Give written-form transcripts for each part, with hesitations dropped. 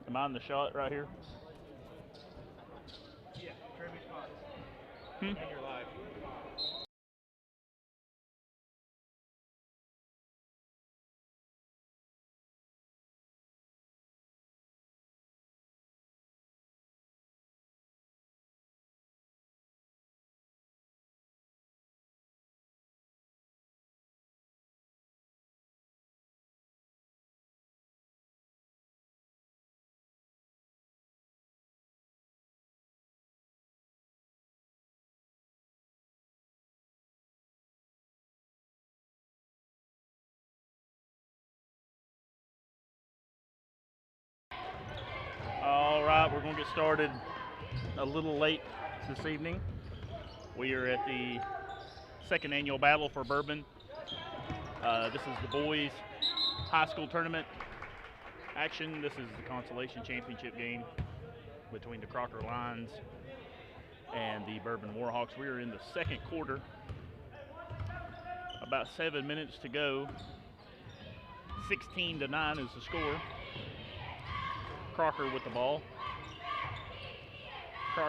Am I on the shot right here? Yeah, trivia spots. Hmm? And you're live. All right, we're going to get started a little late this evening. We are at the second annual battle for Bourbon. This is the boys' high school tournament action. This is the consolation championship game between the Crocker Lions and the Bourbon Warhawks. We are in the second quarter. About 7 minutes to go. 16-9 is the score. Crocker with the ball.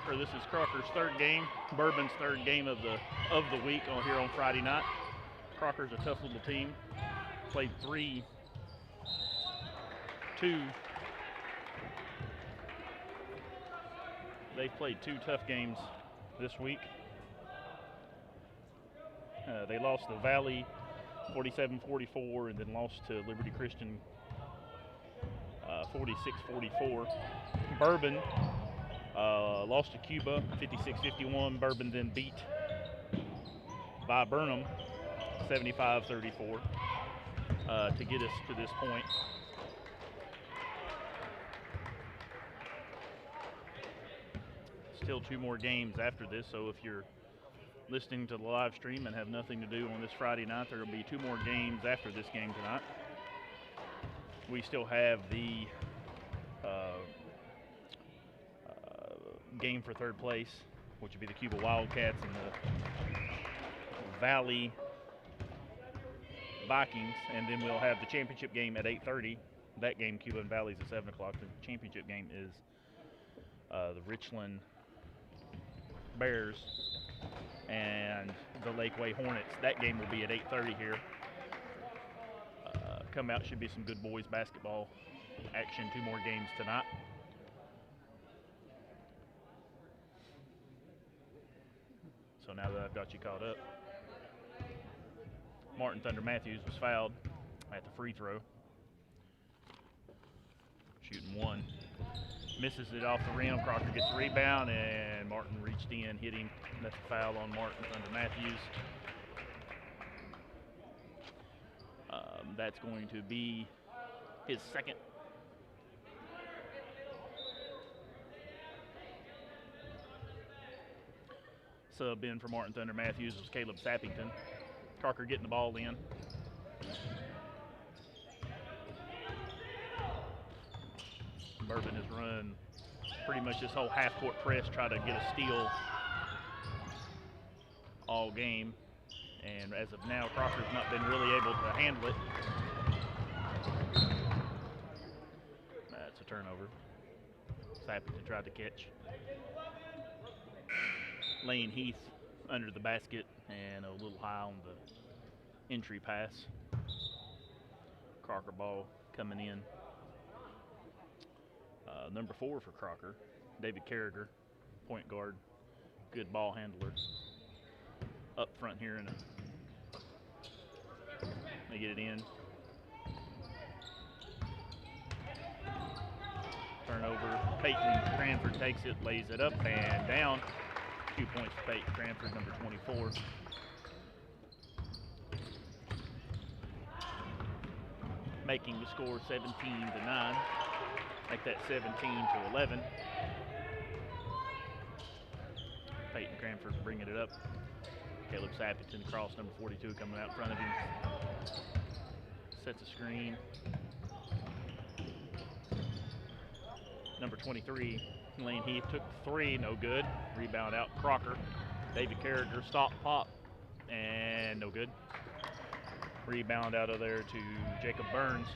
This is Crocker's third game, Bourbon's third game of the week here on Friday night. Crocker's a tough little team. Played They've played two tough games this week. They lost to Valley 47-44 and then lost to Liberty Christian 46-44. Bourbon lost to Cuba 56-51. Bourbon then beat Burnham 75-34 to get us to this point. Still two more games after this, so if you're listening to the live stream and have nothing to do on this Friday night, there will be two more games after this game tonight. We still have the game for third place, which would be the Cuba Wildcats and the Valley Vikings, and then we'll have the championship game at 8:30. That game, Cuba and Valley's at 7 o'clock. The championship game is the Richland Bears and the Lakeway Hornets. That game will be at 8:30 here. Come out, should be some good boys basketball action. Two more games tonight. So now that I've got you caught up, Martin Thunder Matthews was fouled at the free throw. Shooting one. Misses it off the rim. Crocker gets the rebound, and Martin reached in, hit him. That's a foul on Martin Thunder Matthews. That's going to be his second. Sub in for Martin Thunder Matthews was Caleb Sappington. Crocker getting the ball in. Bourbon has run pretty much this whole half-court press, try to get a steal all game. And as of now, Crocker's not been really able to handle it. That's a turnover. Sappington tried to catch. Lane Heath under the basket and a little high on the entry pass. Crocker ball coming in. Number 4 for Crocker, David Carragher, point guard, good ball handler. Up front here, and they get it in. Turnover. Peyton Cranford takes it, lays it up and down. 2 points for Peyton Cranford, number 24. Making the score 17-9. Make that 17-11. Peyton Cranford bringing it up. Caleb Sappington, cross number 42, coming out in front of him. Sets a screen. Number 23, Lane Heath took the three, no good. Rebound out, Crocker. David Carragher, stop, pop, and no good. Rebound out of there to Jacob Burns.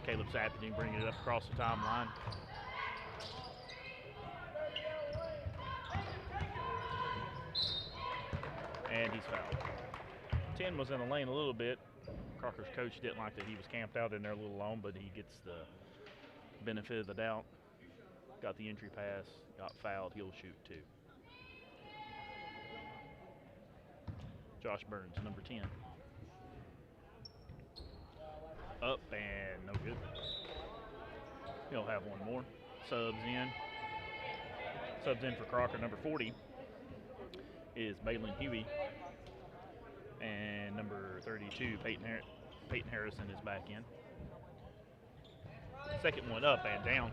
Caleb Sappington bringing it up across the timeline. and he's fouled. 10 was in the lane a little bit. Crocker's coach didn't like that he was camped out in there a little long, but he gets the benefit of the doubt. Got the entry pass, got fouled, he'll shoot 2. Josh Burns, number 10. Up and no good. He'll have one more. Subs in for Crocker, number 40 is Balin Huey. And number 32, Peyton Harrison is back in. Second one up and down.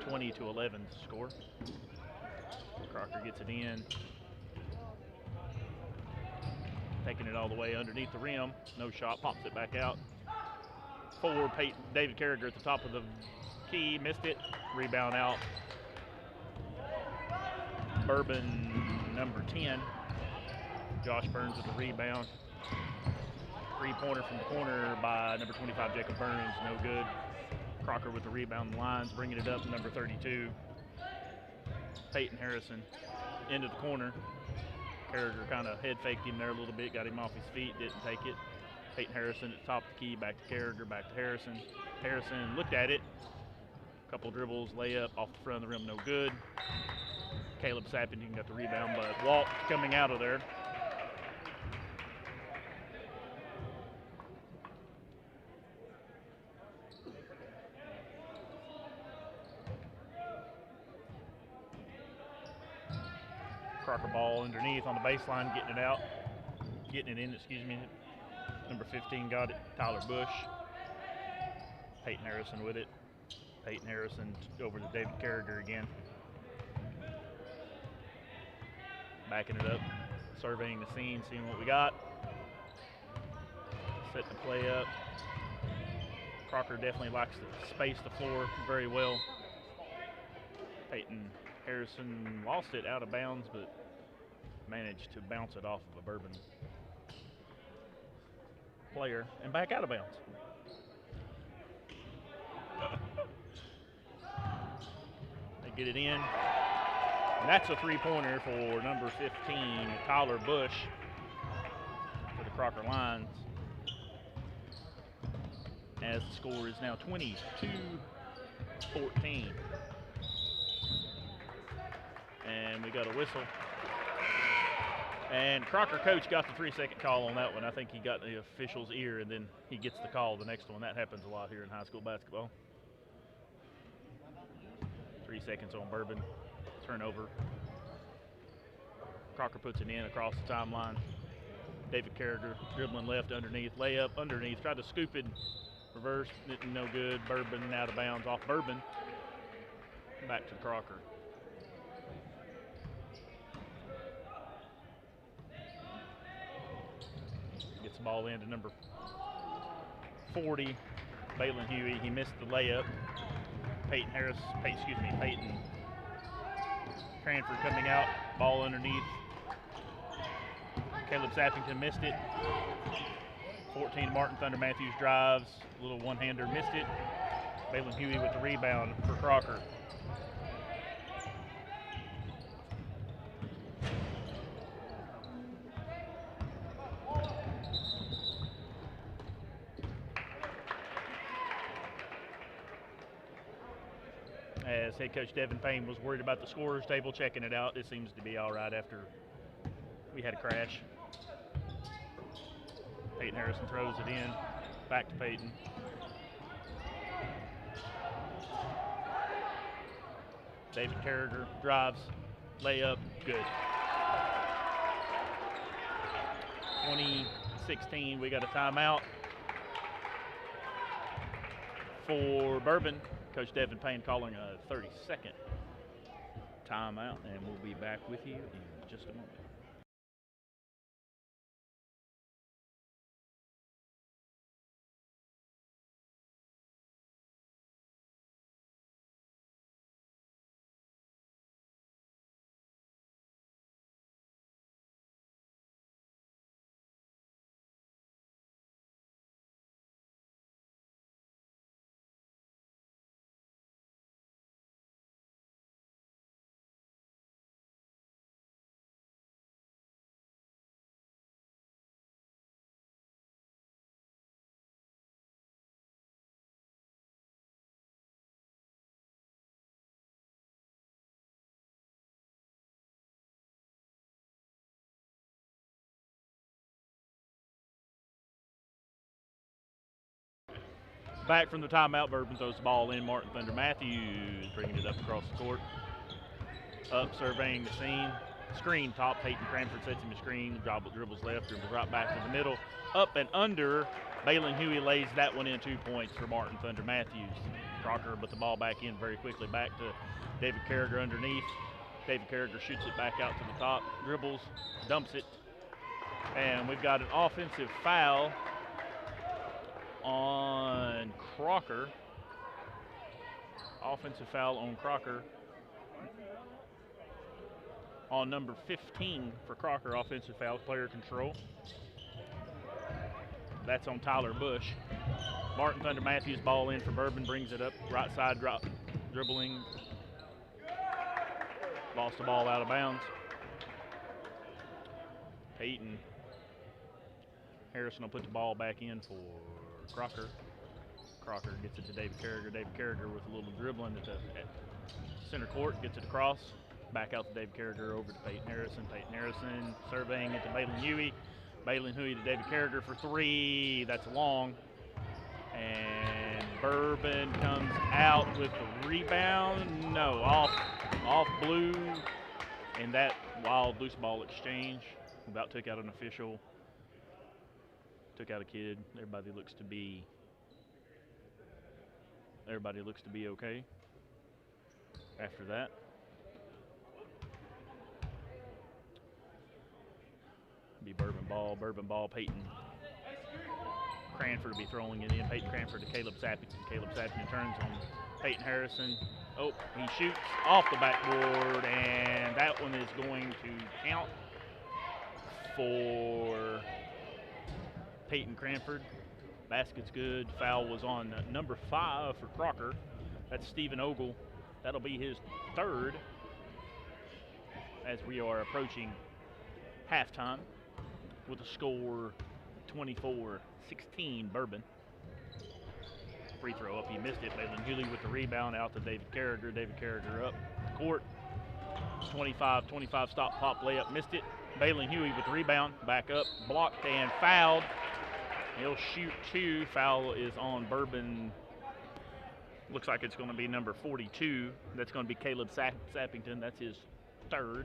20-11 score. Crocker gets it in. Taking it all the way underneath the rim. No shot, pops it back out. For David Carragher at the top of the key, missed it. Rebound out. Bourbon, number 10. Josh Burns with the rebound. 3-pointer from the corner by number 25, Jacob Burns, no good. Crocker with the rebound lines, bringing it up to number 32. Peyton Harrison into the corner. Carragher kind of head faked him there a little bit, got him off his feet, didn't take it. Peyton Harrison at the top of the key, back to Carragher, back to Harrison. Harrison looked at it. Couple dribbles, layup off the front of the rim, no good. Caleb Sappington got the rebound, but Walt coming out of there. Crocker ball underneath on the baseline, getting it in, Number 15 got it, Tyler Bush. Peyton Harrison with it. Peyton Harrison over to David Carragher again. Backing it up, surveying the scene, seeing what we got. Setting the play up. Crocker definitely likes to space the floor very well. Peyton Harrison lost it out of bounds, but managed to bounce it off of a Bourbon player and back out of bounds. They get it in. And that's a 3-pointer for number 15, Tyler Bush, for the Crocker Lions. As the score is now 22-14. And we got a whistle. And Crocker coach got the 3-second call on that one. I think he got the official's ear, and then he gets the call the next one. That happens a lot here in high school basketball. 3 seconds on Bourbon. Turnover. Crocker puts it in across the timeline. David Carragher dribbling left underneath, layup underneath, tried to scoop it, reverse, no good. Bourbon out of bounds off Bourbon. Back to Crocker. Gets the ball into number 40, Balin Huey. He missed the layup. Peyton Cranford coming out, ball underneath. Caleb Sappington missed it. 14, Martin Thunder Matthews drives, a little one-hander, missed it. Balin Huey with the rebound for Crocker. As head coach Devin Payne was worried about the scorer's table, checking it out. It seems to be all right after we had a crash. Peyton Harrison throws it in, back to Peyton. David Carragher drives, layup, good. 20-16, we got a timeout for Bourbon. Coach Devin Payne calling a 30-second timeout, and we'll be back with you in just a moment. Back from the timeout, Bourbon throws the ball in. Martin Thunder Matthews bringing it up across the court. Up, surveying the scene. Screen top. Peyton Cranford sets him a screen. Dribbles left, dribbles right back to the middle. Up and under. Balin Huey lays that one in. 2 points for Martin Thunder Matthews. Crocker put the ball back in very quickly. Back to David Carragher underneath. David Carragher shoots it back out to the top. Dribbles, dumps it. And we've got an offensive foul on Crocker. Offensive foul on Crocker. On number 15 for Crocker, offensive foul, player control. That's on Tyler Bush. Martin Thunder Matthews, ball in for Bourbon, brings it up, right side drop, dribbling. Lost the ball out of bounds. Peyton Harrison will put the ball back in for Crocker. Crocker gets it to David Carragher. David Carragher with a little dribbling at center court, gets it across. Back out to David Carragher, over to Peyton Harrison. Peyton Harrison surveying it to Balin Huey. Balin Huey to David Carragher for 3. That's long. And Bourbon comes out with the rebound. No, off blue. And that wild loose ball exchange about took out an official. Took out a kid. Everybody looks to be okay after that. Be Bourbon ball, Peyton Cranford will be throwing it in. Peyton Cranford to Caleb Sappington. Caleb Sappington turns on Peyton Harrison. Oh, he shoots off the backboard, and that one is going to count for Peyton Cranford. Basket's good. Foul was on number 5 for Crocker. That's Stephen Ogle. That'll be his 3rd as we are approaching halftime with a score 24-16 Bourbon. Free throw up, he missed it. Balin Huey with the rebound out to David Carragher. David Carragher up the court. 25 stop pop layup, missed it. Balin Huey with the rebound, back up, blocked and fouled. He'll shoot 2. Foul is on Bourbon. Looks like it's going to be number 42. That's going to be Caleb Sappington. That's his 3rd.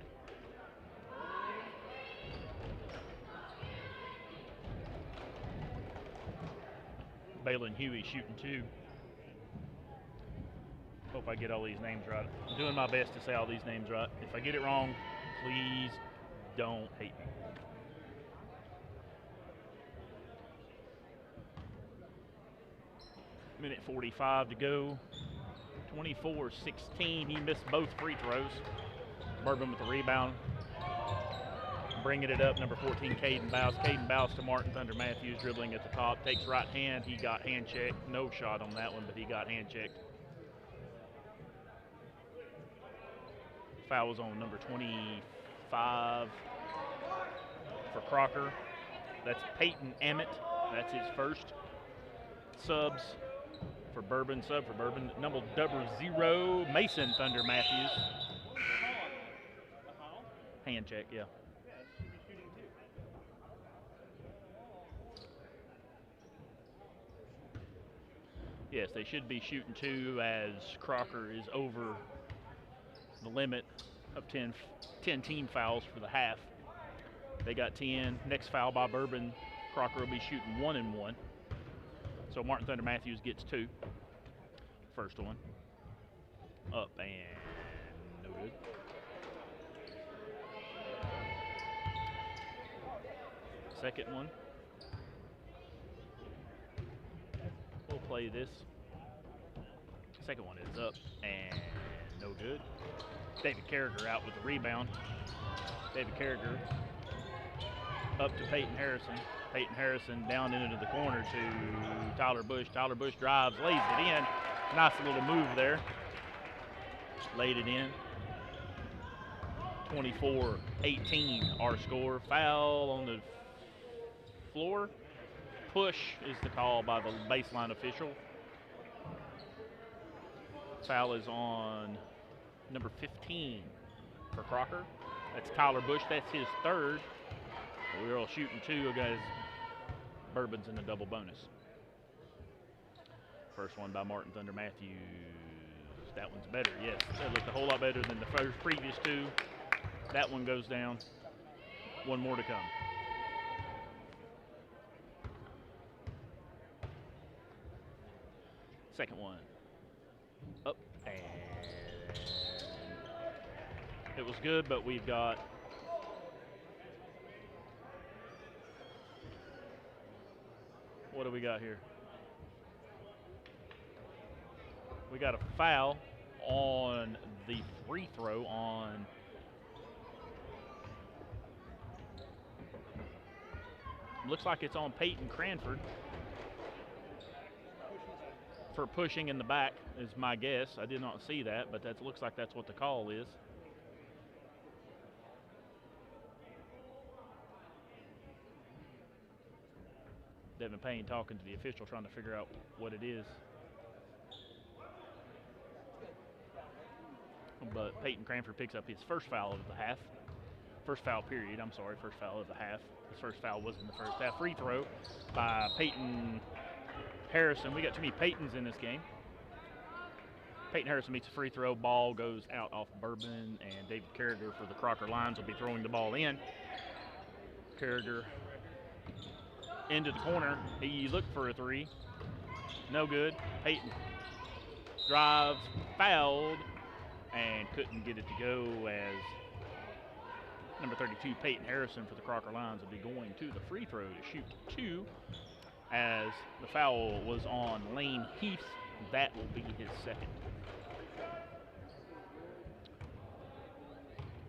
Balin Huey shooting 2. Hope I get all these names right. I'm doing my best to say all these names right. If I get it wrong, please don't hate me. Minute 45 to go. 24-16. He missed both free throws. Bourbon with the rebound. Bringing it up, number 14, Caden Bouse. Caden Bouse to Martin Thunder Matthews, dribbling at the top. Takes right hand. He got hand checked. No shot on that one, but he got hand checked. Foul was on number 25 for Crocker. That's Peyton Emmett. That's his 1st. Subs for Bourbon. Sub for Bourbon. Number 0, Mason Thunder Matthews. Hand check, yeah. Yes, they should be shooting 2 as Crocker is over the limit of 10 team fouls for the half. They got 10. Next foul by Bourbon, Crocker will be shooting 1 and 1. So Martin Thunder Matthews gets 2. First one. Up and no good. Second one. We'll play this. Second one is up and no good. David Carragher out with the rebound. David Carragher up to Peyton Harrison. Peyton Harrison down into the corner to Tyler Bush. Tyler Bush drives, lays it in. Nice little move there. Laid it in. 24-18 our score. Foul on the floor. Push is the call by the baseline official. Foul is on number 15 for Crocker. That's Tyler Bush. That's his 3rd. We're all shooting 2 guys. Bourbon's in the double bonus. First one by Martin Thunder Matthews. That one's better, yes. That looked a whole lot better than the previous two. That one goes down. One more to come. Second one. Up, and it was good, but we've got what do we got here? We got a foul on the free throw on looks like it's on Peyton Cranford for pushing in the back is my guess. I did not see that, but that looks like that's what the call is. Devin Payne talking to the official, trying to figure out what it is. But Peyton Cranford picks up his first foul of the half. First foul period, I'm sorry, first foul of the half. His first foul was in the first half. Free throw by Peyton Harrison. We got too many Peytons in this game. Peyton Harrison makes a free throw. Ball goes out off Bourbon, and David Carragher for the Crocker Lions will be throwing the ball in. Carragher into the corner. He looked for a three. No good. Peyton drives, fouled, and couldn't get it to go as number 32, Peyton Harrison for the Crocker Lions will be going to the free throw to shoot two as the foul was on Lane Heath. That will be his second.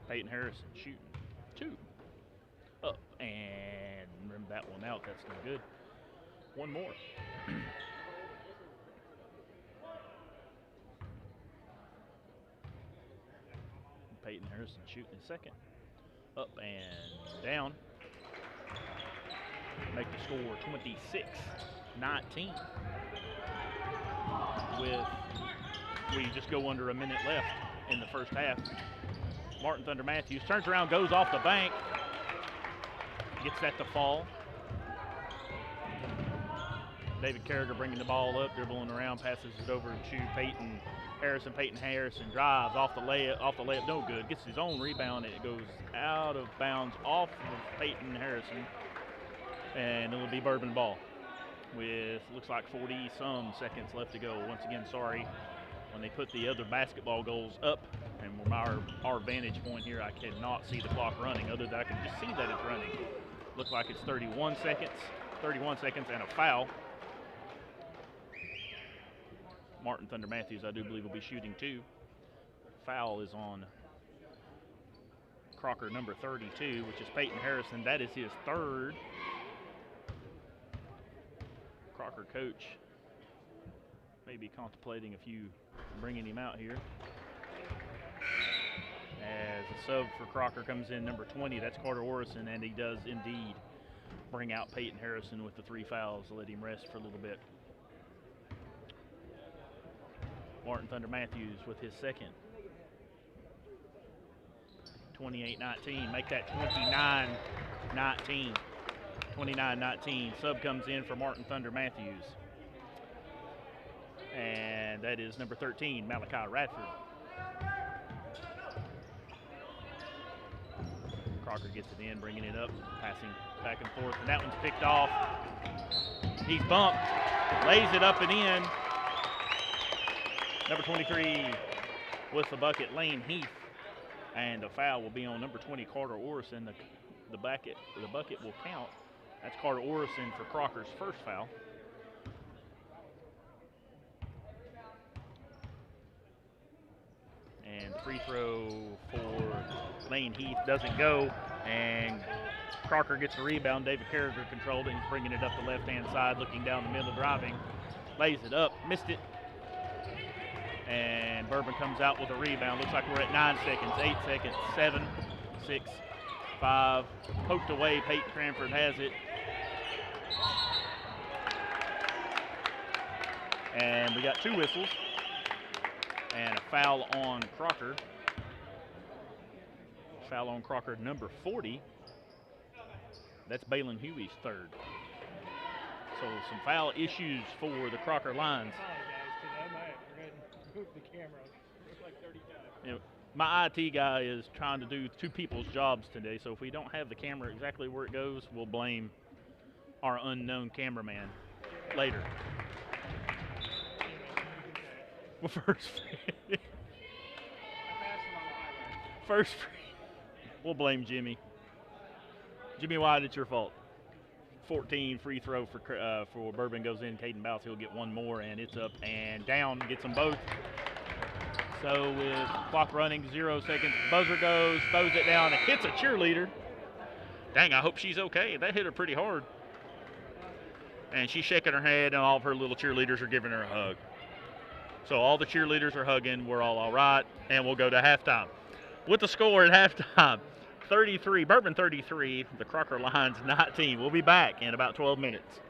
Peyton Harrison shooting two. Up and rim that one out. That's no good. One more. Peyton Harrison shooting his second. Up and down. Make the score 26-19. We just go under a minute left in the first half. Martin Thunder Matthews turns around, goes off the bank. Gets that to fall. David Carragher bringing the ball up, dribbling around, passes it over to Peyton Harrison. Peyton Harrison drives off the layup, no good. Gets his own rebound, and it goes out of bounds off of Peyton Harrison, and it'll be Bourbon ball with looks like 40-some seconds left to go. Once again, sorry, when they put the other basketball goals up, and from our vantage point here, I cannot see the clock running, other than I can just see that it's running. Looks like it's 31 seconds and a foul. Martin Thunder Matthews, I do believe, will be shooting two. Foul is on Crocker number 32, which is Peyton Harrison. That is his third. Crocker coach may be contemplating bringing him out here. As a sub for Crocker comes in number 20, that's Carter Orison, and he does indeed bring out Peyton Harrison with the three fouls to let him rest for a little bit. Martin Thunder Matthews with his second. 28-19, make that 29-19. 29-19, sub comes in for Martin Thunder Matthews. And that is number 13, Malachi Radford. Crocker gets it in, bringing it up, passing back and forth, and that one's picked off. He's bumped, lays it up and in. Number 23 with the bucket, Lane Heath, and the foul will be on number 20, Carter Orison. The bucket will count. That's Carter Orison for Crocker's first foul. And the free throw for Lane Heath doesn't go, and Crocker gets the rebound. David Carragher controlled it. He's bringing it up the left-hand side, looking down the middle, driving, lays it up, missed it. And Bourbon comes out with a rebound. Looks like we're at 9 seconds, 8 seconds, 7, 6, 5. Poked away. Peyton Cranford has it. And we got two whistles. And a foul on Crocker. Foul on Crocker, number 40. That's Balin Huey's third. So some foul issues for the Crocker Lions. Move the camera like 30 times. You know, my IT guy is trying to do two people's jobs today, so if we don't have the camera exactly where it goes, we'll blame our unknown cameraman later. Well, first, we'll blame Jimmy. Jimmy White, it's your fault. 14 free throw for Bourbon goes in. Caden Bounce, he'll get one more, and it's up and down. Gets them both. So with clock running, 0 seconds, buzzer goes, throws it down, and hits a cheerleader. Dang, I hope she's okay. That hit her pretty hard. And she's shaking her head, and all of her little cheerleaders are giving her a hug. So all the cheerleaders are hugging. We're all right, and we'll go to halftime. With the score at halftime, 33, Bourbon 33, the Crocker Lions 19. We'll be back in about 12 minutes.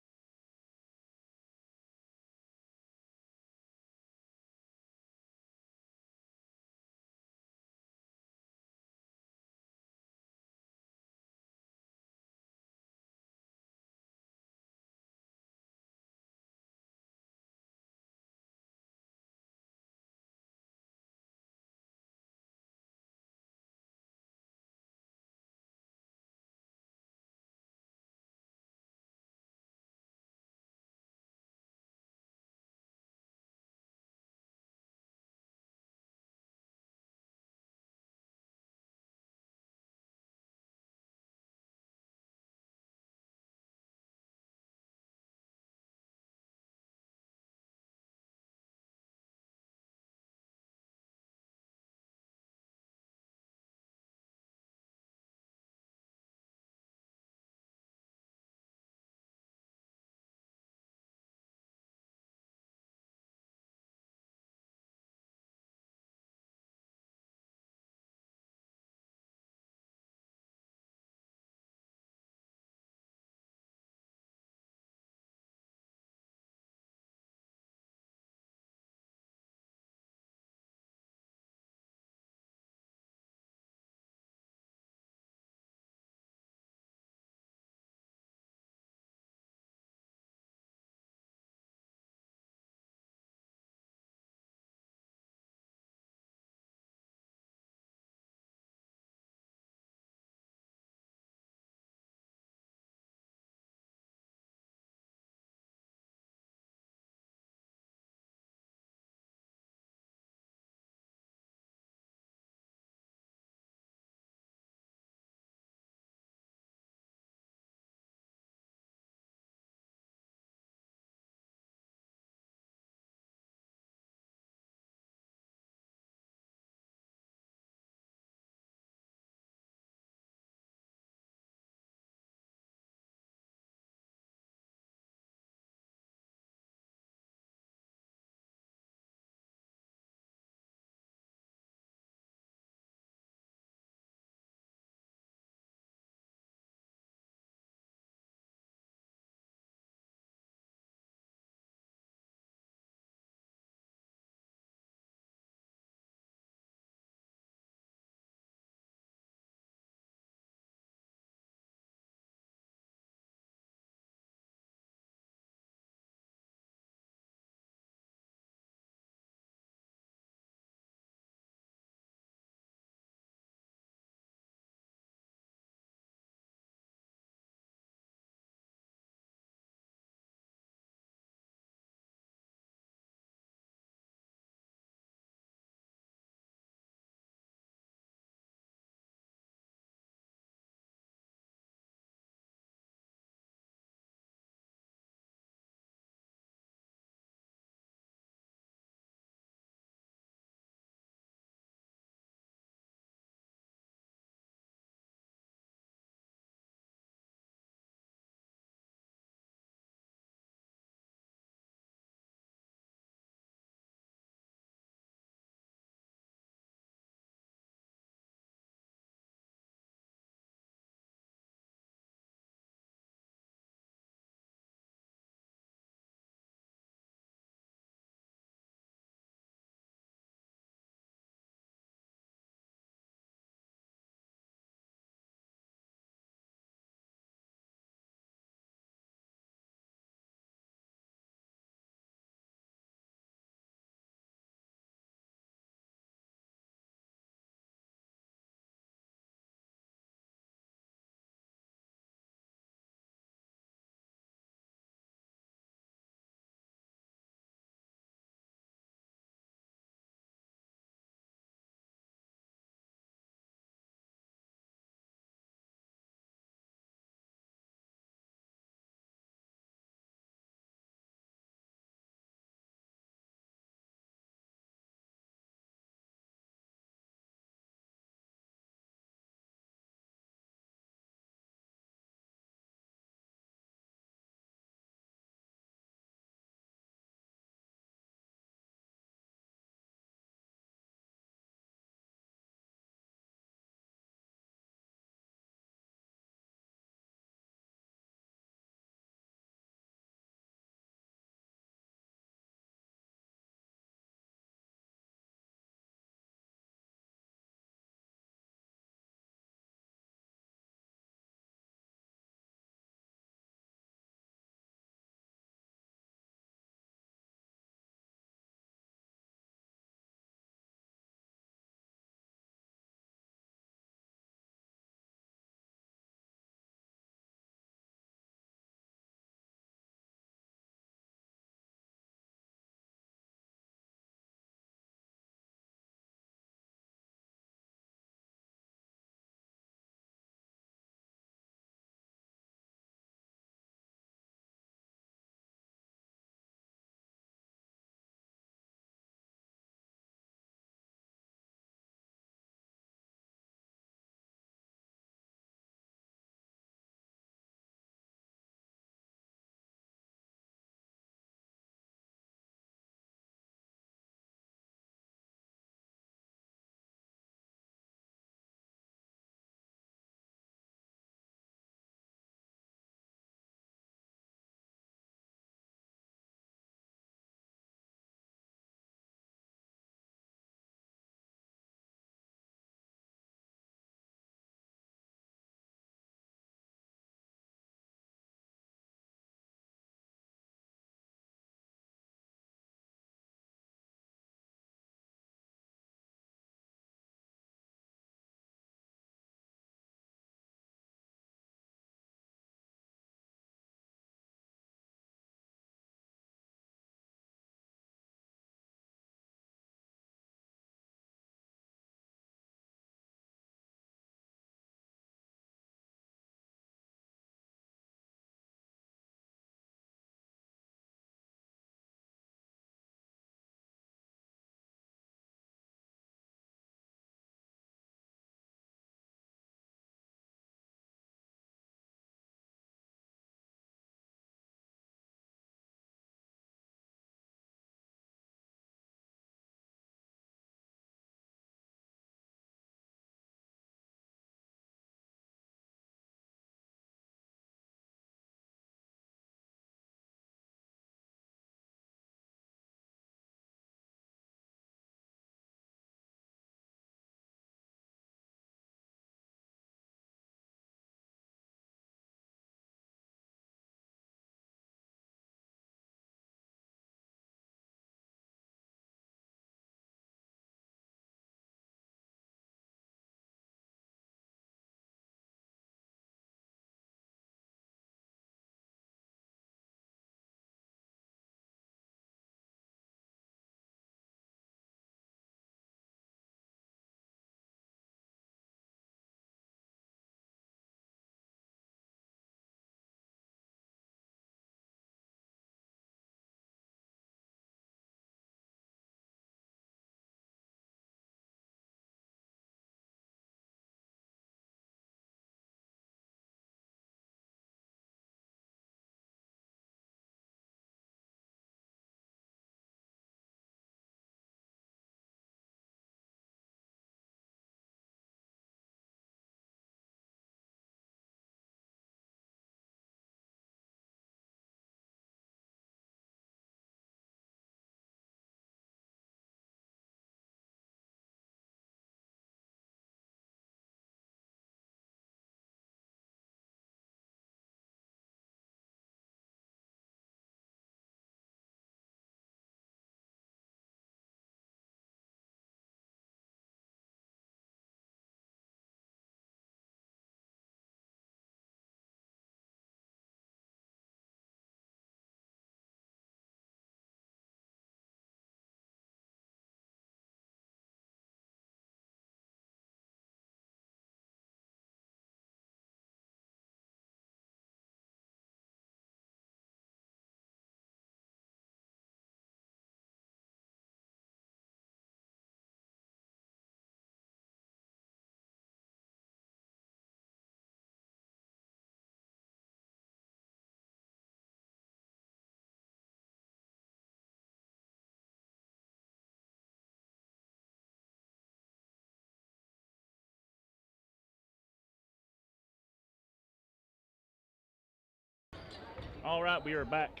All right, we are back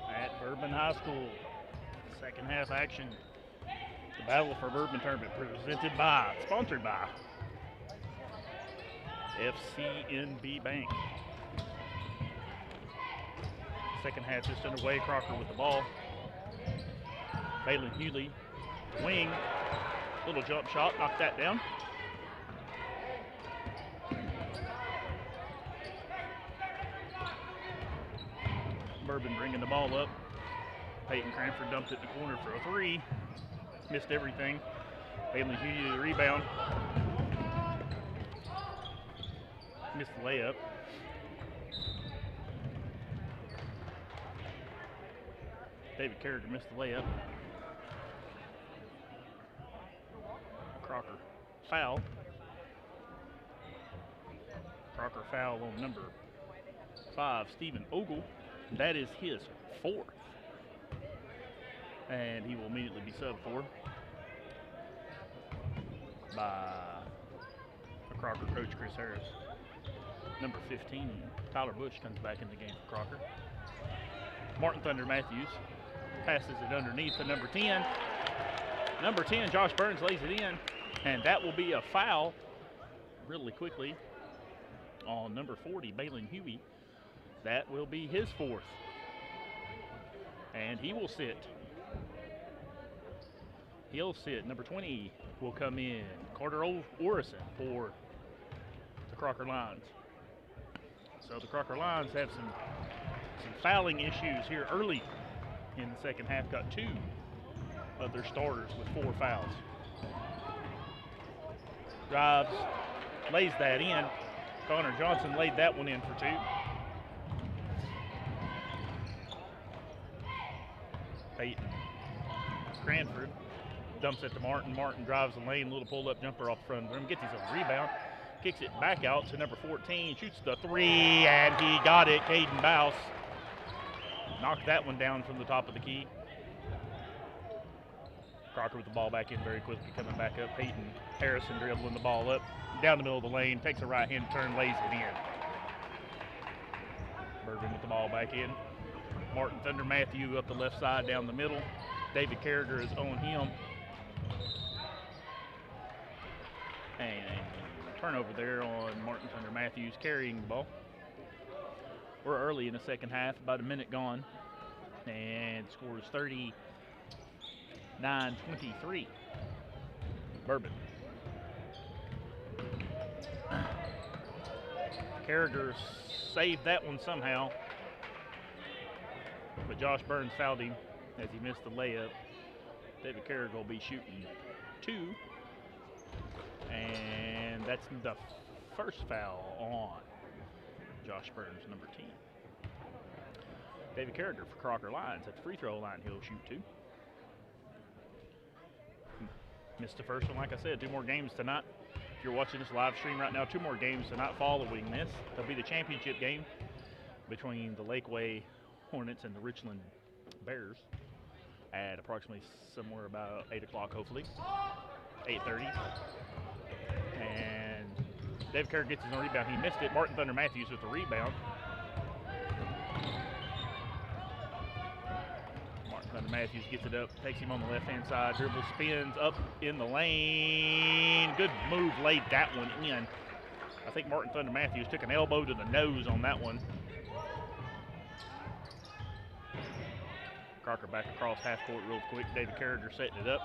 at Bourbon High School. Second half action. The Battle for Bourbon Tournament sponsored by FCNB Bank. Second half just underway. Crocker with the ball. Balin Hewley, wing, little jump shot, knocked that down. Bourbon bringing the ball up. Peyton Cranford dumped it in the corner for a three. Missed everything. Balin Hewley the rebound. Missed the layup. David Carriger missed the layup. Crocker foul. Crocker foul on number 5, Stephen Ogle. That is his 4th. And he will immediately be subbed for by the Crocker coach, Chris Harris. Number 15, Tyler Bush comes back in the game for Crocker. Martin Thunder Matthews passes it underneath to number 10. Number 10, Josh Burns lays it in, and that will be a foul really quickly on number 40, Balin Huey. That will be his 4th. And he will sit. He'll sit. Number 20 will come in. Carter Orison for the Crocker Lions. So the Crocker Lions have some fouling issues here early in the second half. Got 2 of their starters with 4 fouls. Drives, lays that in. Connor Johnson laid that one in for 2. Peyton Cranford dumps it to Martin. Martin drives the lane, little pull-up jumper off the front of him, gets his own rebound, kicks it back out to number 14, shoots the 3, and he got it. Caden Bouse knocked that one down from the top of the key. Crocker with the ball back in very quickly, coming back up. Peyton Harrison dribbling the ball up, down the middle of the lane, takes a right-hand turn, lays it in. Bourbon with the ball back in. Martin Thunder Matthew up the left side, down the middle. David Carriger is on him. And turnover there on Martin Thunder Matthews carrying the ball. We're early in the second half, about a minute gone. And score is 39-23. Bourbon. Carriger saved that one somehow. But Josh Burns fouled him as he missed the layup. David Carriger will be shooting 2. And that's the first foul on Josh Burns, number 10. David Carriger for Crocker Lions at the free throw line. He'll shoot 2. Missed the first one, like I said. 2 more games tonight. If you're watching this live stream right now, 2 more games tonight following this. There'll be the championship game between the Lakeway Hornets and the Richland Bears at approximately somewhere about 8 o'clock, hopefully. 8:30. And David Carriger gets his own rebound. He missed it. Martin Thunder Matthews with the rebound. Martin Thunder Matthews gets it up, takes him on the left-hand side, dribbles, spins up in the lane. Good move, laid that one in. I think Martin Thunder Matthews took an elbow to the nose on that one. Crocker back across half court real quick. David Carriger setting it up.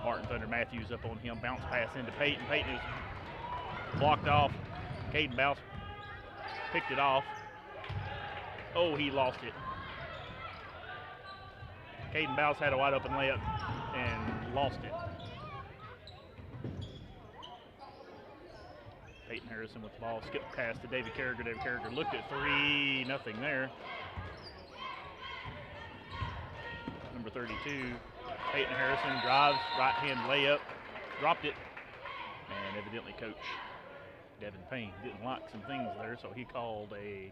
Martin Thunder Matthews up on him. Bounce pass into Peyton. Peyton is blocked off. Caden Bouse picked it off. Oh, he lost it. Caden Bouse had a wide open layup and lost it. Peyton Harrison with the ball. Skip pass to David Carriger. David Carriger looked at 3. Nothing there. Number 32, Peyton Harrison drives, right-hand layup, dropped it, and evidently Coach Devin Payne didn't like some things there, so he called a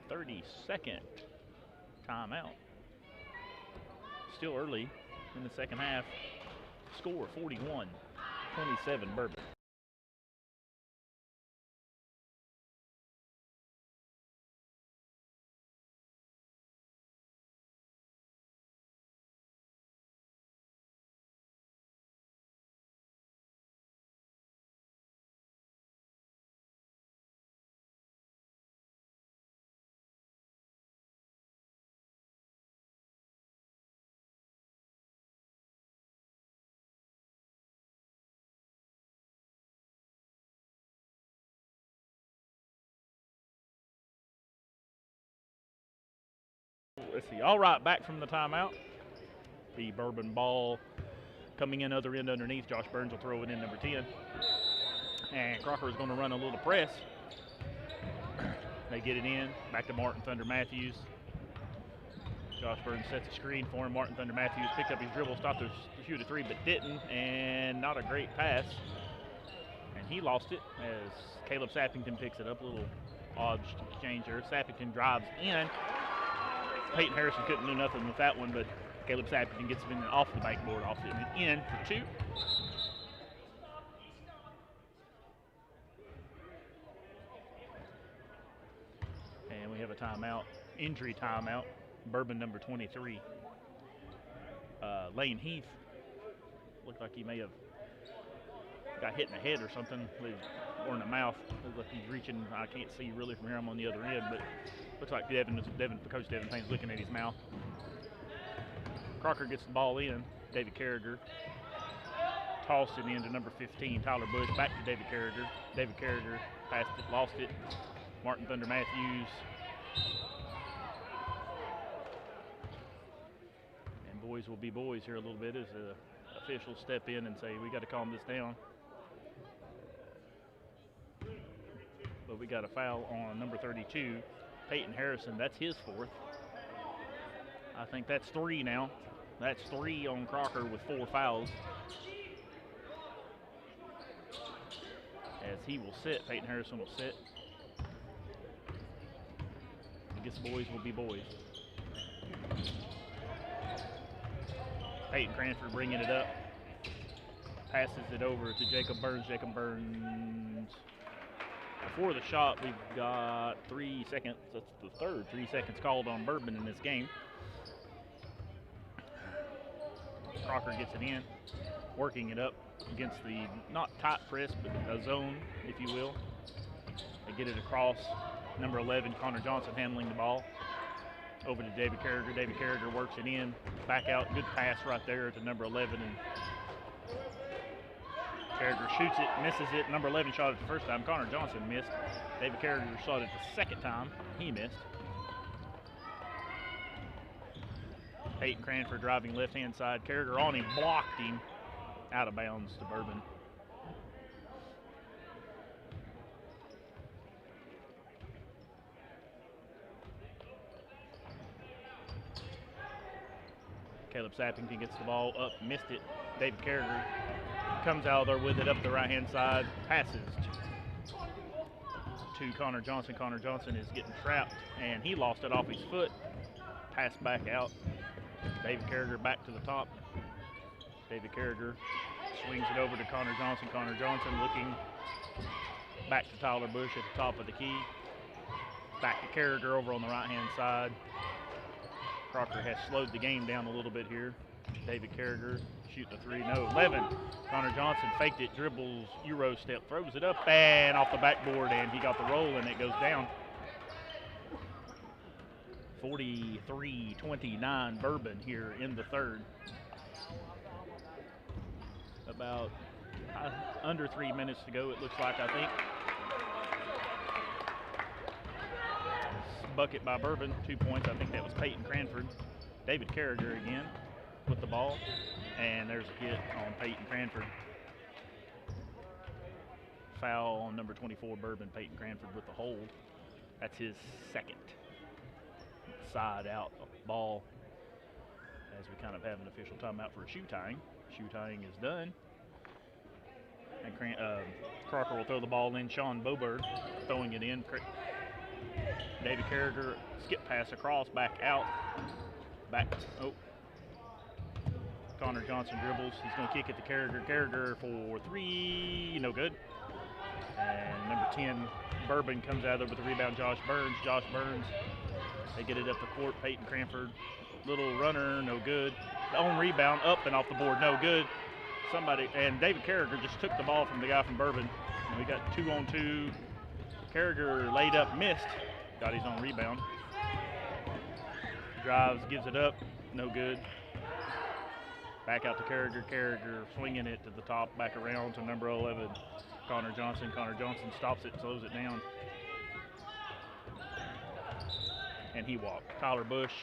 30-second timeout. Still early in the second half. Score 41-27 Bourbon. let's see. All right, back from the timeout. The Bourbon ball coming in other end underneath. Josh Burns will throw it in number 10. And Crocker is going to run a little press. They get it in. Back to Martin Thunder Matthews. Josh Burns sets a screen for him. Martin Thunder Matthews picked up his dribble, stopped to shoot a three, but didn't. And not a great pass. And he lost it as Caleb Sappington picks it up. A little odd exchange there. Sappington drives in. Peyton Harrison couldn't do nothing with that one, but Caleb Sappington gets it in off the backboard, off it in for 2. And we have a timeout, injury timeout. Bourbon number 23. Lane Heath looked like he may have got hit in the head or something, or in the mouth. Looks like he's reaching. I can't see really from here. I'm on the other end, but looks like Coach Devin Payne's looking at his mouth. Crocker gets the ball in. David Carragher tossed it into number 15, Tyler Bush. Back to David Carragher. David Carragher passed it, lost it. Martin Thunder Matthews. And boys will be boys here a little bit as the officials step in and say, we got to calm this down. But we got a foul on number 32, Peyton Harrison. That's his 4th. I think that's 3 now. That's 3 on Crocker with 4 fouls. As he will sit, Peyton Harrison will sit. I guess boys will be boys. Peyton Cranford bringing it up. Passes it over to Jacob Burns. Jacob Burns. Before the shot, we've got 3 seconds. That's the third 3 seconds called on Bourbon in this game. Crocker gets it in, working it up against the not tight press, but a zone, if you will. They get it across. Number 11, Connor Johnson handling the ball. Over to David Carragher. David Carragher works it in, back out. Good pass right there to number 11. And Carragher shoots it, misses it. Number 11 shot it the first time. Connor Johnson missed. David Carragher shot it the second time. He missed. Peyton Cranford driving left-hand side. Carragher on him, blocked him. Out of bounds to Bourbon. Caleb Sappington gets the ball up, missed it. David Carragher comes out there with it up the right-hand side, passes to Connor Johnson. Connor Johnson is getting trapped, and he lost it off his foot. Pass back out. David Carragher back to the top. David Carragher swings it over to Connor Johnson. Connor Johnson looking back to Tyler Bush at the top of the key. Back to Carragher over on the right-hand side. Crocker has slowed the game down a little bit here. David Carragher shooting a 3, no, 11. Connor Johnson faked it, dribbles, Euro step, throws it up and off the backboard, and he got the roll and it goes down. 43-29 Bourbon here in the third. About under 3 minutes to go, it looks like, I think. Bucket by Bourbon, 2 points. I think that was Peyton Cranford. David Carragher again with the ball, and there's a hit on Peyton Cranford. Foul on number 24, Bourbon. Peyton Cranford with the hold. That's his second. Side out ball as we kind of have an official timeout for shoe tying. Shoe tying is done. And Crocker will throw the ball in. Sean Boberg throwing it in. David Carragher skip pass across, back out. Back, oh. Connor Johnson dribbles. He's going to kick it to Carragher. Carragher for 3, no good. And number 10, Bourbon comes out there with the rebound, Josh Burns. Josh Burns, they get it up the court. Peyton Cranford, little runner, no good. The own rebound, up and off the board, no good. Somebody, and David Carragher just took the ball from the guy from Bourbon. And we got 2-on-2. Carragher laid up, missed, got his own rebound. Drives, gives it up, no good. Back out to Carragher. Carragher swinging it to the top, back around to number 11, Connor Johnson. Connor Johnson stops it, slows it down. And he walked. Tyler Bush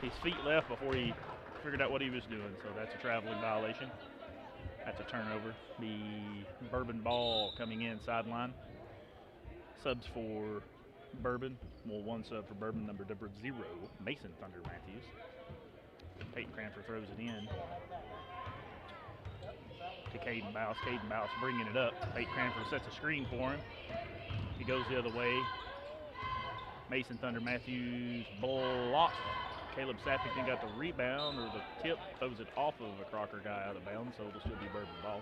his feet left before he figured out what he was doing, so that's a traveling violation. That's a turnover. The Bourbon ball coming in sideline. Subs for Bourbon. Well, one sub for Bourbon, number 0, Mason Thunder Matthews. Peyton Cranford throws it in to Caden Bouse. Caden Bouse bringing it up. Peyton Cranford sets a screen for him. He goes the other way. Mason Thunder Matthews blocked. Caleb Sappington got the rebound or the tip, throws it off of a Crocker guy out of bounds, so it'll still be Bourbon ball.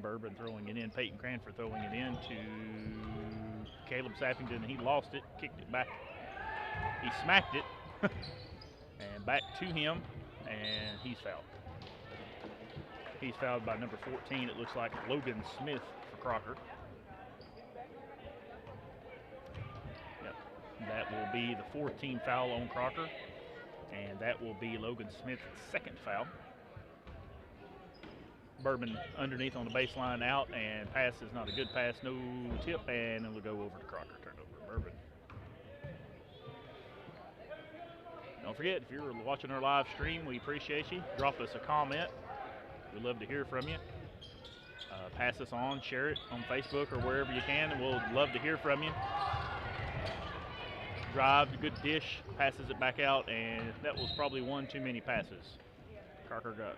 Bourbon throwing it in, Peyton Cranford throwing it in to Caleb Sappington. He lost it, kicked it back. He smacked it, and back to him, and he's fouled. He's fouled by number 14. It looks like Logan Smith for Crocker. Yep. That will be the 4th team foul on Crocker, and that will be Logan Smith's 2nd foul. Bourbon underneath on the baseline out, and pass is not a good pass, no tip, and it'll go over to Crocker. Turnover, Bourbon. Don't forget, if you're watching our live stream, we appreciate you. Drop us a comment. We'd love to hear from you. Pass us on, share it on Facebook or wherever you can, and we'll love to hear from you. Drive, good dish, passes it back out, and that was probably one too many passes. Crocker got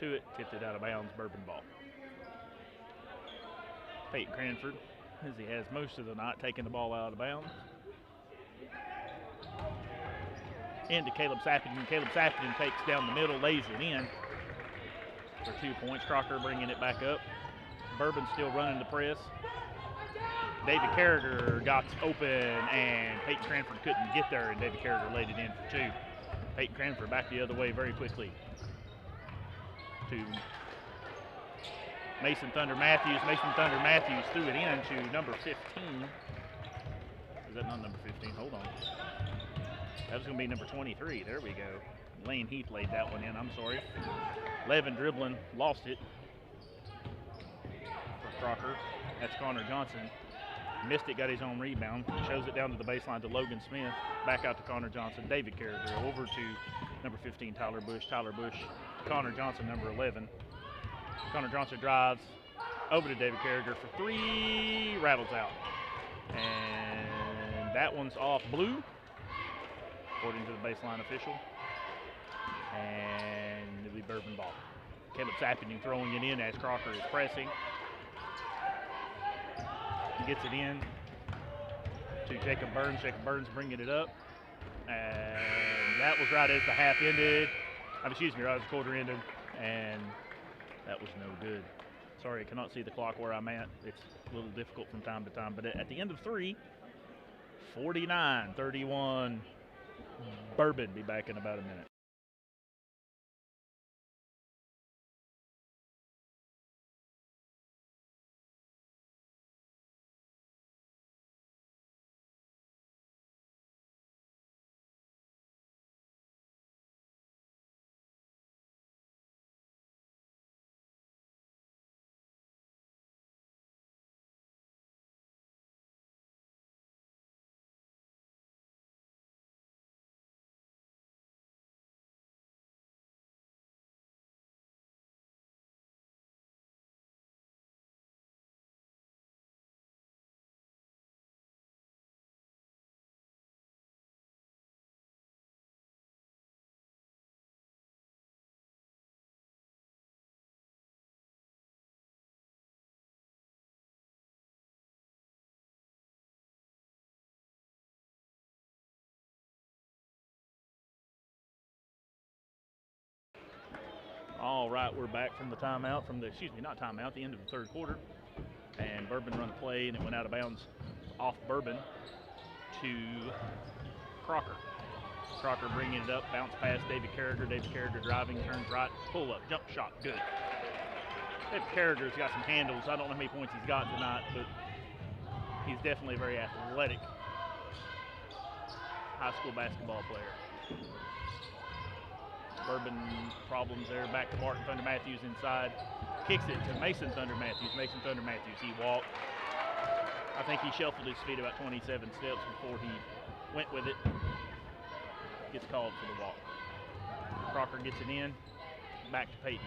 to it, tipped it out of bounds, Bourbon ball. Peyton Cranford, as he has most of the night, taking the ball out of bounds. Into Caleb Sappington. Caleb Sappington takes down the middle, lays it in for 2 points. Crocker bringing it back up. Bourbon still running the press. David Carragher got open, and Peyton Cranford couldn't get there, and David Carragher laid it in for 2. Peyton Cranford back the other way very quickly to Mason Thunder Matthews. Mason Thunder Matthews threw it in to number 15. Is that not number 15? Hold on. That was going to be number 23. There we go. Lane Heath laid that one in. I'm sorry. Levin dribbling, lost it for Crocker. That's Connor Johnson. Missed it, got his own rebound. Shows it down to the baseline to Logan Smith. Back out to Connor Johnson. David Carragher over to number 15, Tyler Bush. Tyler Bush, Connor Johnson, number 11. Connor Johnson drives over to David Carragher for 3. Rattles out. And that one's off blue, according to the baseline official. And it'll be Bourbon ball. Caleb Sappington throwing it in as Crocker is pressing. He gets it in to Jacob Burns. Jacob Burns bringing it up. And that was right as the half ended. Excuse me, right as the quarter ended. And that was no good. Sorry, I cannot see the clock where I'm at. It's a little difficult from time to time. But at the end of 3, 49-31, Bourbon. Be back in about a minute. All right, we're back from the timeout, not timeout, the end of the 3rd quarter. And Bourbon run the play, and it went out of bounds off Bourbon to Crocker. Crocker bringing it up, bounce past David Carragher. David Carragher driving, turns right, pull up, jump shot, good. David Carragher's got some handles. I don't know how many points he's got tonight, but he's definitely a very athletic high school basketball player. Bourbon problems there. Back to Martin Thunder Matthews inside. Kicks it to Mason Thunder Matthews. Mason Thunder Matthews, he walked. I think he shuffled his feet about 27 steps before he went with it. Gets called for the walk. Crocker gets it in. Back to Peyton.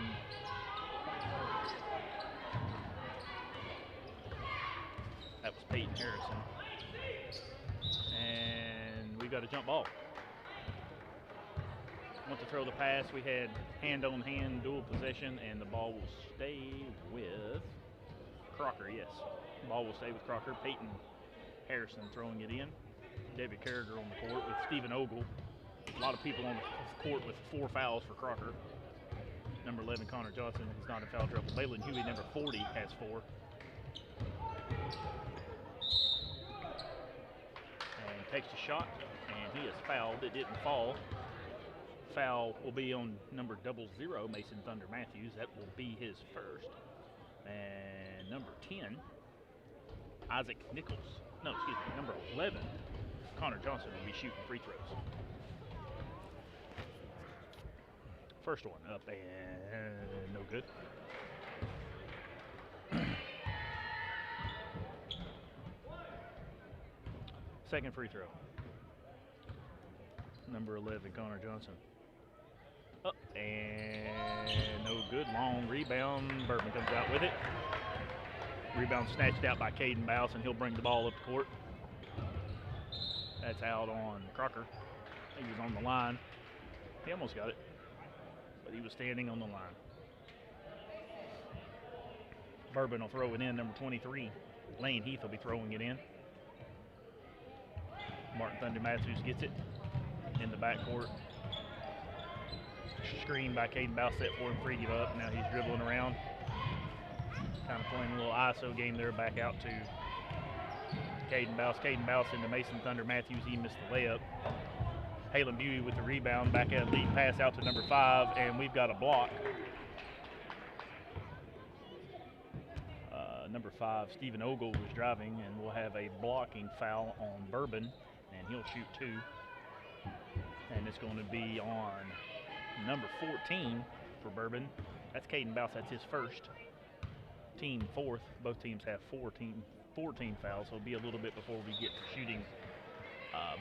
That was Peyton Harrison. And we got a jump ball. Want to throw the pass. We had hand-on-hand dual possession, and the ball will stay with Crocker, yes. The ball will stay with Crocker. Peyton Harrison throwing it in. David Carragher on the court with Stephen Ogle. A lot of people on the court with 4 fouls for Crocker. Number 11, Connor Johnson, is not in foul trouble. Balin Huey, number 40, has 4. And takes a shot, and he is fouled. It didn't fall. Foul will be on number 00, Mason Thunder Matthews. That will be his first. And number 10, Isaac Nichols. No, excuse me, number 11, Connor Johnson will be shooting free throws. First one up and no good. Second free throw. Number 11, Connor Johnson. Up and no good. Long rebound. Bourbon comes out with it. Rebound snatched out by Caden Bouse, and he'll bring the ball up the court. That's out on Crocker. He was on the line. He almost got it, but he was standing on the line. Bourbon will throw it in. Number 23, Lane Heath will be throwing it in. Martin Thunder Matthews gets it in the backcourt. Screen by Caden Bouse, set for him, free give up. Now he's dribbling around. Kind of playing a little ISO game there, back out to Caden Bouse. Caden Bouse into Mason Thunder Matthews. He missed the layup. Halen Beauty with the rebound. Back at lead pass out to number 5, and we've got a block. Number 5, Stephen Ogle was driving, and we'll have a blocking foul on Bourbon, and he'll shoot 2. And it's going to be on number 14 for Bourbon. That's Caden Bouse. That's his first. Team 4th. Both teams have 14 fouls, so it'll be a little bit before we get to shooting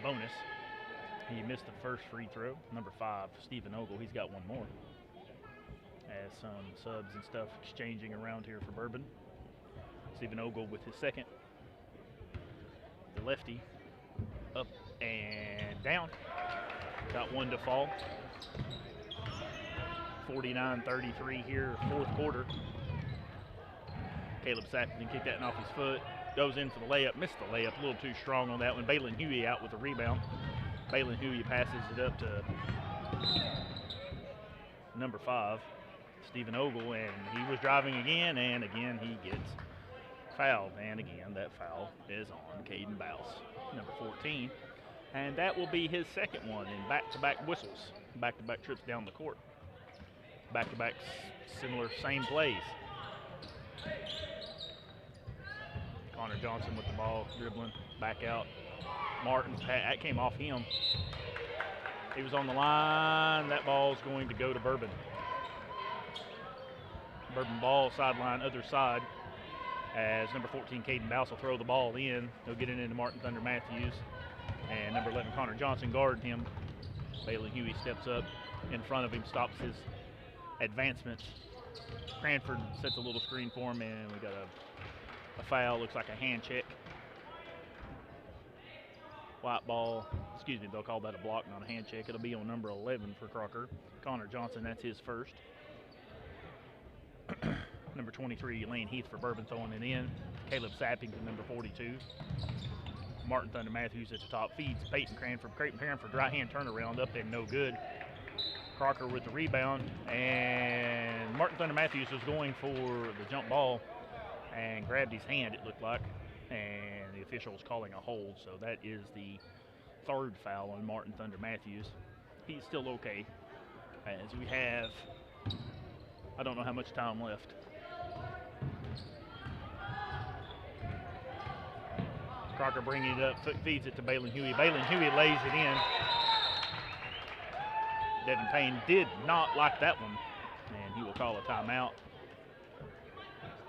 bonus. He missed the first free throw. Number 5, Stephen Ogle. He's got one more. As some subs and stuff exchanging around here for Bourbon. Stephen Ogle with his second. The lefty. Up and down. Got one to fall. 49-33 here, 4th quarter. Caleb Sappington kicked that one off his foot. Goes in for the layup. Missed the layup. A little too strong on that one. Balin Huey out with the rebound. Balin Huey passes it up to number 5, Stephen Ogle, and he was driving again, and again he gets fouled. And again, that foul is on Caden Bouse, number 14. And that will be his second one in back-to-back whistles. Back-to-back trips down the court. Back-to-back similar, same plays. Connor Johnson with the ball, dribbling, back out. Martin's that came off him. He was on the line. That ball's going to go to Bourbon. Bourbon ball, sideline, other side. As number 14, Caden Bouse will throw the ball in. He'll get it into Martin Thunder Matthews. And number 11, Connor Johnson, guarding him. Balin Huey steps up in front of him, stops his advancements. Cranford sets a little screen for him, and we got a foul. Looks like a hand check. White ball. Excuse me, they'll call that a block, not a hand check. It'll be on number 11 for Crocker. Connor Johnson, that's his first. Number 23, Lane Heath for Bourbon throwing it in. Caleb Sappington, number 42. Martin Thunder Matthews at the top, feeds Peyton Cranford. Creighton Cranford, right hand turnaround up and no good. Crocker with the rebound, and Martin Thunder Matthews was going for the jump ball and grabbed his hand, it looked like, and the official was calling a hold, so that is the 3rd foul on Martin Thunder Matthews. He's still okay, as we have, I don't know how much time left. Crocker bringing it up, feeds it to Balin Huey. Balin Huey lays it in. Devin Payne did not like that one, and he will call a timeout.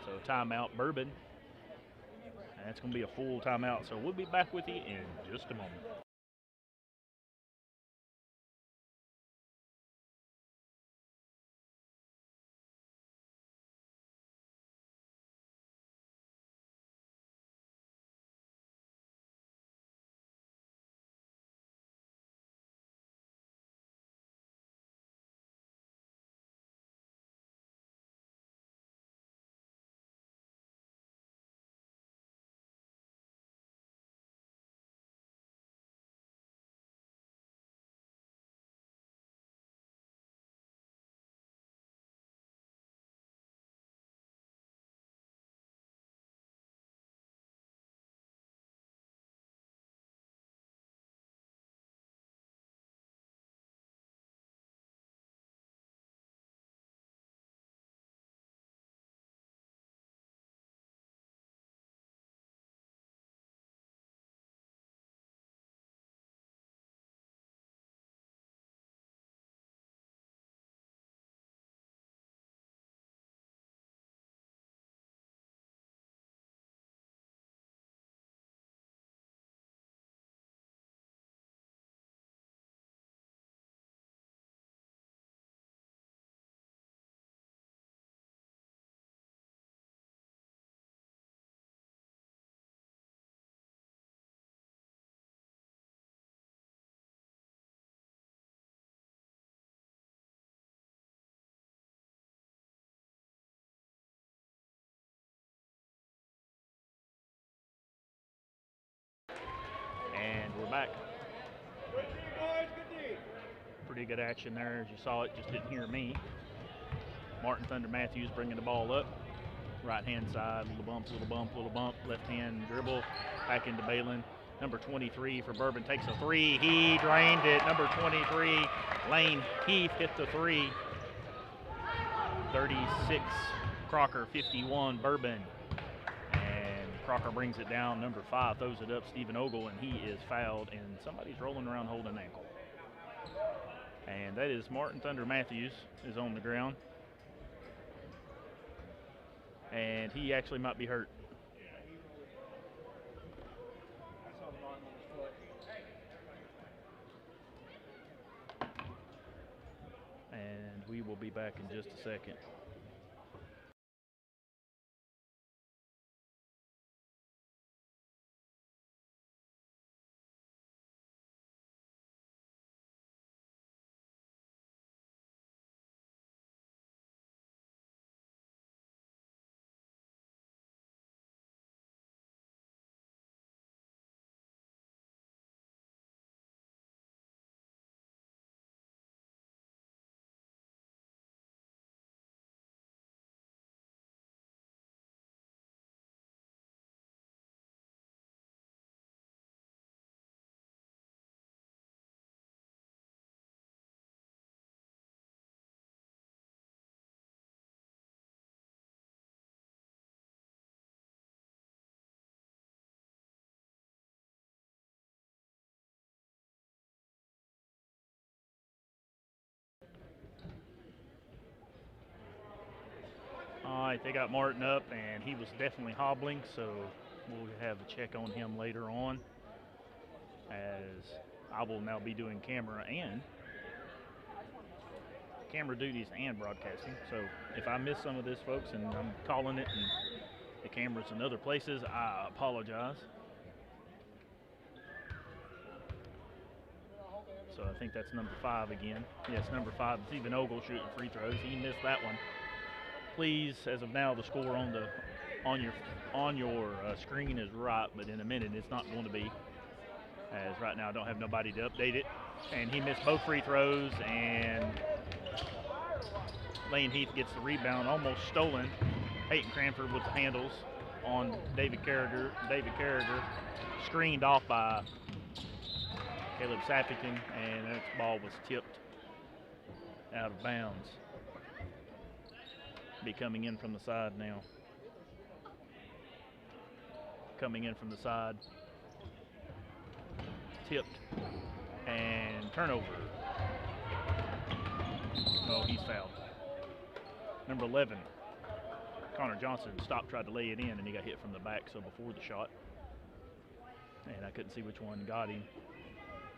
So timeout Bourbon. And that's going to be a full timeout. So we'll be back with you in just a moment. And we're back. Pretty good action there as you saw it, just didn't hear me. Martin Thunder Matthews bringing the ball up. Right hand side, little bump, little bump, little bump. Left hand dribble, back into Balin. Number 23 for Bourbon takes a three. He drained it. Number 23, Lane Heath hit the three. 36, Crocker, 51, Bourbon. And Crocker brings it down. Number 5 throws it up, Stephen Ogle, and he is fouled, and somebody's rolling around holding an ankle. And that is Martin Thunder Matthews is on the ground. And he actually might be hurt. And we will be back in just a second. All right, they got Martin up, and he was definitely hobbling, so we'll have a check on him later on, as I will now be doing camera duties and broadcasting. So if I miss some of this, folks, and I'm calling it and the camera's in other places, I apologize. So I think that's number 5 again. Yes, number 5, Stephen Ogle shooting free throws. He missed that one. Please, as of now, the score on your screen is right, but in a minute it's not going to be. As right now I don't have nobody to update it. And he missed both free throws, and Lane Heath gets the rebound, almost stolen. Peyton Cranford with the handles on David Carragher. David Carragher screened off by Caleb Sappington, and that ball was tipped out of bounds. Be coming in from the side now. Coming in from the side. Tipped and turnover. No, he's fouled. Number 11, Connor Johnson, stopped, tried to lay it in, and he got hit from the back, so before the shot. And I couldn't see which one got him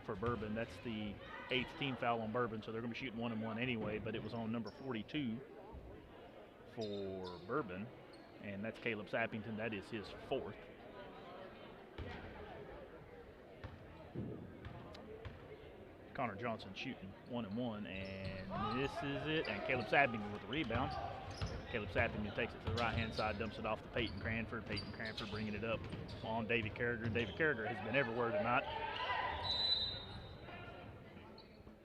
for Bourbon. That's the 8th team foul on Bourbon, so they're going to be shooting 1-and-1 anyway, but it was on number 42 for Bourbon, and that's Caleb Sappington. That is his 4th. Connor Johnson shooting 1-and-1, and this is it. And Caleb Sappington with the rebound. Caleb Sappington takes it to the right-hand side, dumps it off to Peyton Cranford. Peyton Cranford bringing it up on David Carragher. David Carragher has been everywhere tonight.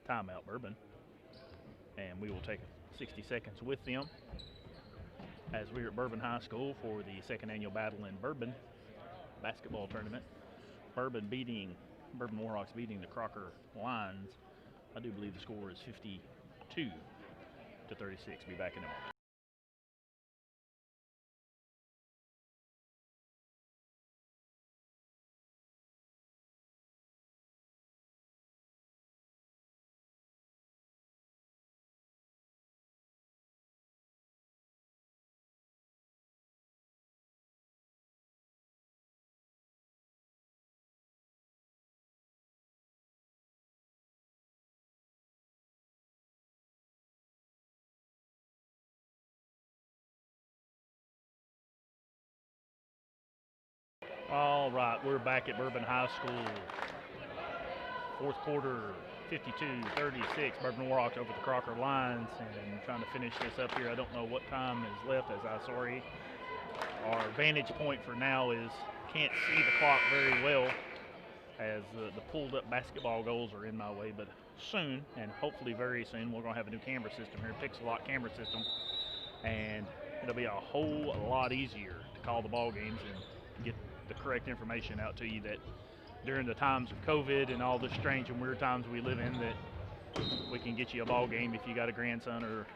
Timeout, Bourbon. And we will take 60 seconds with them as we're at Bourbon High School for the 2nd annual Battle in Bourbon basketball tournament. Bourbon Warhawks beating the Crocker Lions. I do believe the score is 52-36. Be back in a moment. All right, we're back at Bourbon High School. 4th quarter, 52-36. Bourbon Warhawks over the Crocker Lions, and trying to finish this up here. I don't know what time is left, as I sorry. Our vantage point for now is can't see the clock very well, as the pulled up basketball goals are in my way, but soon, and hopefully very soon, we're going to have a new camera system here, Pixel-Lock camera system, and it'll be a whole lot easier to call the ball games and get the correct information out to you, that during the times of COVID and all the strange and weird times we live in, that we can get you a ball game if you got a grandson or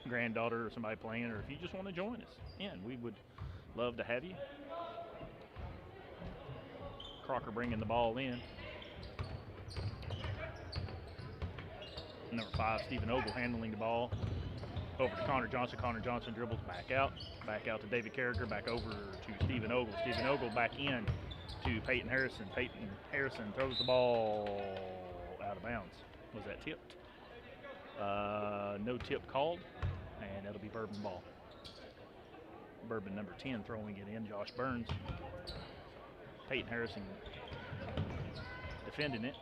granddaughter or somebody playing, or if you just want to join us. And we would love to have you. Crocker bringing the ball in. Number 5, Stephen Ogle handling the ball. Over to Connor Johnson. Connor Johnson dribbles back out to David Carragher, back over to Stephen Ogle. Stephen Ogle back in to Peyton Harrison. Peyton Harrison throws the ball out of bounds. Was that tipped? No tip called, and that'll be Bourbon ball. Bourbon number 10 throwing it in, Josh Burns. Peyton Harrison defending it.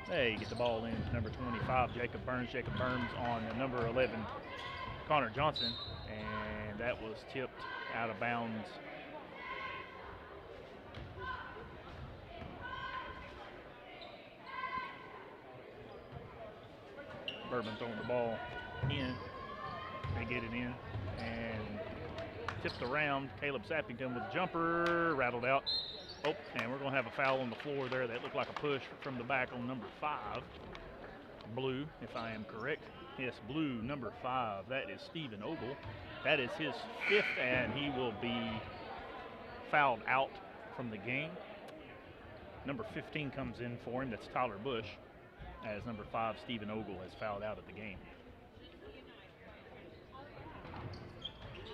They get the ball in to number 25, Jacob Burns. Jacob Burns on number 11, Connor Johnson, and that was tipped out of bounds. Bourbon throwing the ball in. They get it in and tipped around. Caleb Sappington with a jumper, rattled out. Oh, and we're going to have a foul on the floor there. That looked like a push from the back on number 5. Blue, if I am correct. Yes, blue, number 5. That is Stephen Ogle. That is his 5th, and he will be fouled out from the game. Number 15 comes in for him. That's Tyler Bush, as number 5, Stephen Ogle, has fouled out of the game.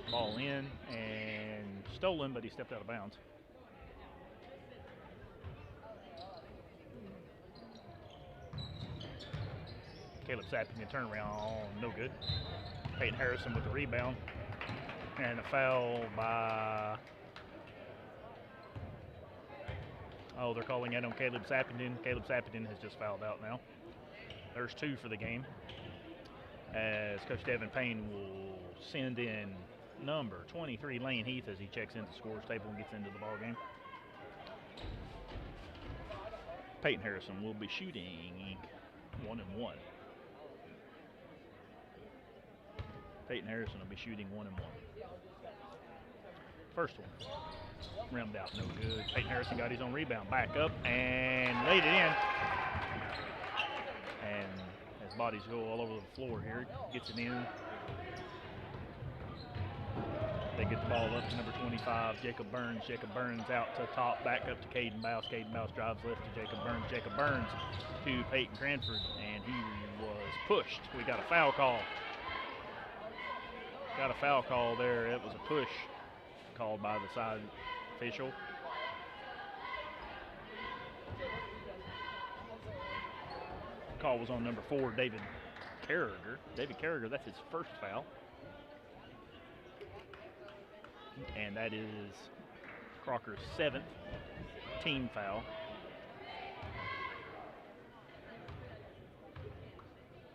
Ball in and stolen, but he stepped out of bounds. Caleb Sappington turnaround, no good. Peyton Harrison with the rebound. And a foul by, oh, they're calling it on Caleb Sappington. Caleb Sappington has just fouled out now. There's 2 for the game, as Coach Devin Payne will send in number 23, Lane Heath, as he checks into the scores table and gets into the ball game. Peyton Harrison will be shooting 1-and-1. Peyton Harrison will be shooting 1-and-1. First one, rimmed out, no good. Peyton Harrison got his own rebound, back up and laid it in. And as bodies go all over the floor here, gets it in. They get the ball up to number 25, Jacob Burns. Jacob Burns out to top, back up to Caden Bouse. Caden Bouse drives left to Jacob Burns. Jacob Burns to Peyton Cranford, and he was pushed. We got a foul call. Got a foul call there. It was a push called by the side official. Call was on number 4, David Carragher. David Carragher, that's his first foul. And that is Crocker's 7th team foul.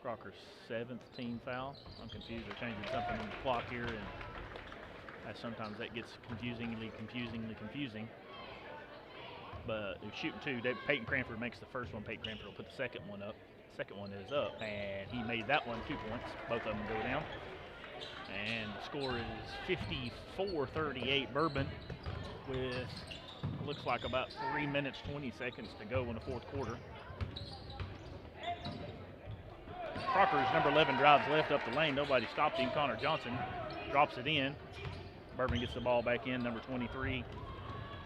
Crocker's 7th team foul. I'm confused. They're changing something on the clock here, and sometimes that gets confusing. But they're shooting 2. Peyton Cranford makes the first one. Peyton Cranford will put the second one up. Second one is up, and he made that one 2 points. Both of them go down. And the score is 54-38 Bourbon with looks like about 3 minutes, 20 seconds to go in the fourth quarter. Crocker's number 11 drives left up the lane. Nobody stopped him. Connor Johnson drops it in. Bourbon gets the ball back in. Number 23,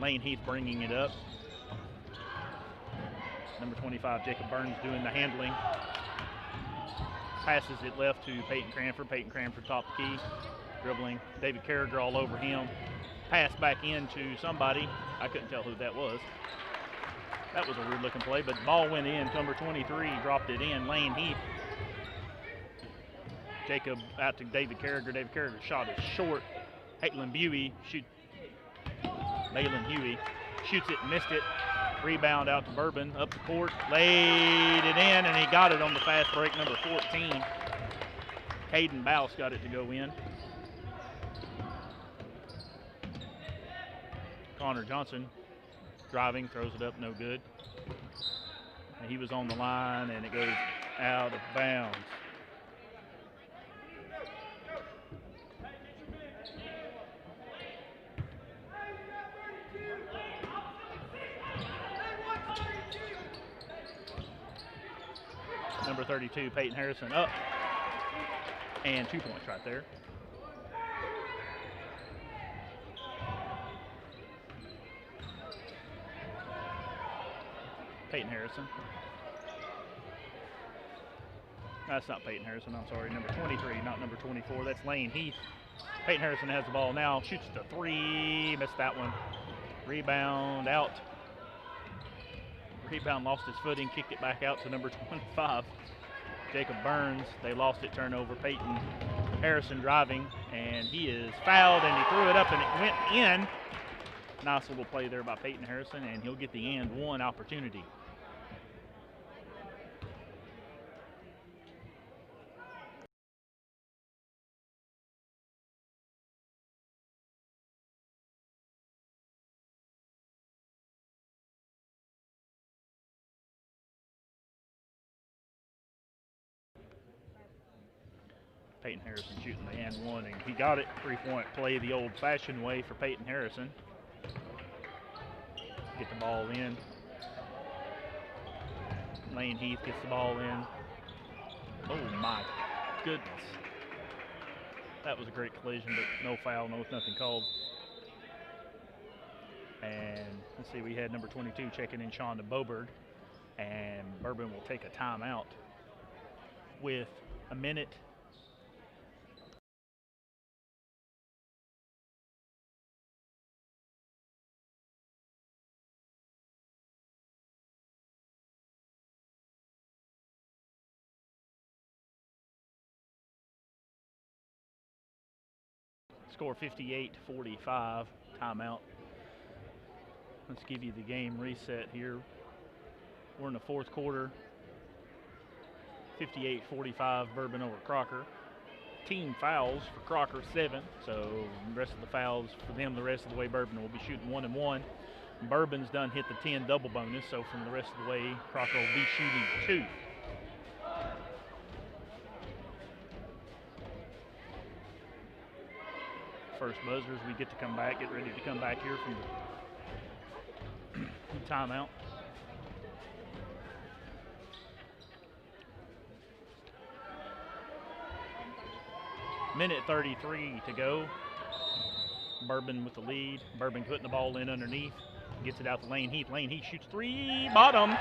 Lane Heath bringing it up. Number 25, Jacob Burns doing the handling. Passes it left to Peyton Cranford. Peyton Cranford top key, dribbling. David Carragher all over him. Pass back into somebody. I couldn't tell who that was. That was a weird looking play, but the ball went in. Number 23 dropped it in. Lane Heath. Jacob out to David Carragher. David Carragher shot is short. Balin Huey shoots it and missed it. Rebound out to Bourbon, up the court, laid it in, and he got it on the fast break, number 14. Caden Bouse got it to go in. Connor Johnson driving, throws it up, no good. And he was on the line, and it goes out of bounds. Number 32, Peyton Harrison up, and 2 points right there. Peyton Harrison. That's not Peyton Harrison, I'm sorry. Number 23, not number 24. That's Lane Heath. Peyton Harrison has the ball now, shoots the 3, missed that one. Rebound out. Rebound, lost his footing, kicked it back out to number 25, Jacob Burns. They lost it, turnover. Peyton Harrison driving, and he is fouled, and he threw it up, and it went in. Nice little play there by Peyton Harrison, and he'll get the and one opportunity. Peyton Harrison shooting the and one, and he got it. 3-point play the old-fashioned way for Peyton Harrison. Get the ball in. Lane Heath gets the ball in. Oh my goodness. That was a great collision, but no foul, nothing called. And let's see, we had number 22 checking in Shonda Boberg, and Bourbon will take a timeout with a minute. Score 58-45, timeout. Let's give you the game reset here. We're in the fourth quarter. 58-45, Bourbon over Crocker. Team fouls for Crocker, 7. So the rest of the fouls for them the rest of the way. Bourbon will be shooting 1 and 1. Bourbon's done hit the 10 double bonus, so from the rest of the way, Crocker will be shooting 2. First buzzers, we get to come back, get ready to come back here from the timeout. Minute 33 to go. Bourbon with the lead. Bourbon putting the ball in underneath. Gets it out to Lane Heath. Lane Heath shoots 3, bottom.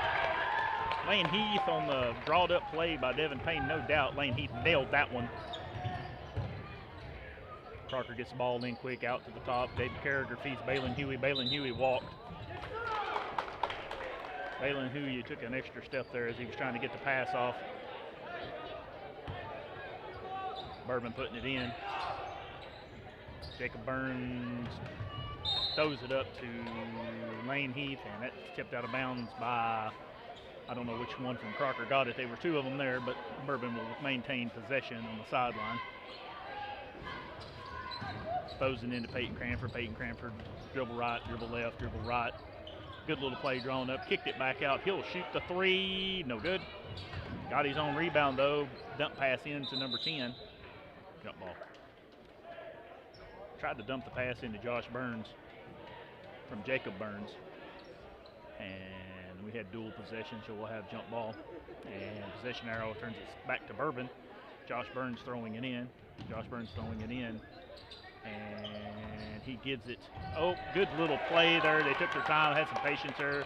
Lane Heath on the drawed up play by Devin Payne, no doubt. Lane Heath nailed that one. Crocker gets the ball in quick out to the top. David Carragher feeds Balin Huey. Balin Huey walked. Balin Huey took an extra step there as he was trying to get the pass off. Bourbon putting it in. Jacob Burns throws it up to Lane Heath, and that's tipped out of bounds by, I don't know which one from Crocker got it. There were two of them there, but Bourbon will maintain possession on the sideline. Exposing into Peyton Cranford. Peyton Cranford, dribble right, dribble left, dribble right. Good little play drawn up. Kicked it back out. He'll shoot the three. No good. Got his own rebound, though. Dump pass into number 10. Jump ball. Tried to dump the pass into Josh Burns from Jacob Burns. And we had dual possession, so we'll have jump ball. And possession arrow turns it back to Bourbon. Josh Burns throwing it in. Josh Burns throwing it in. And he gives it. Oh, good little play there. They took their time, had some patience there.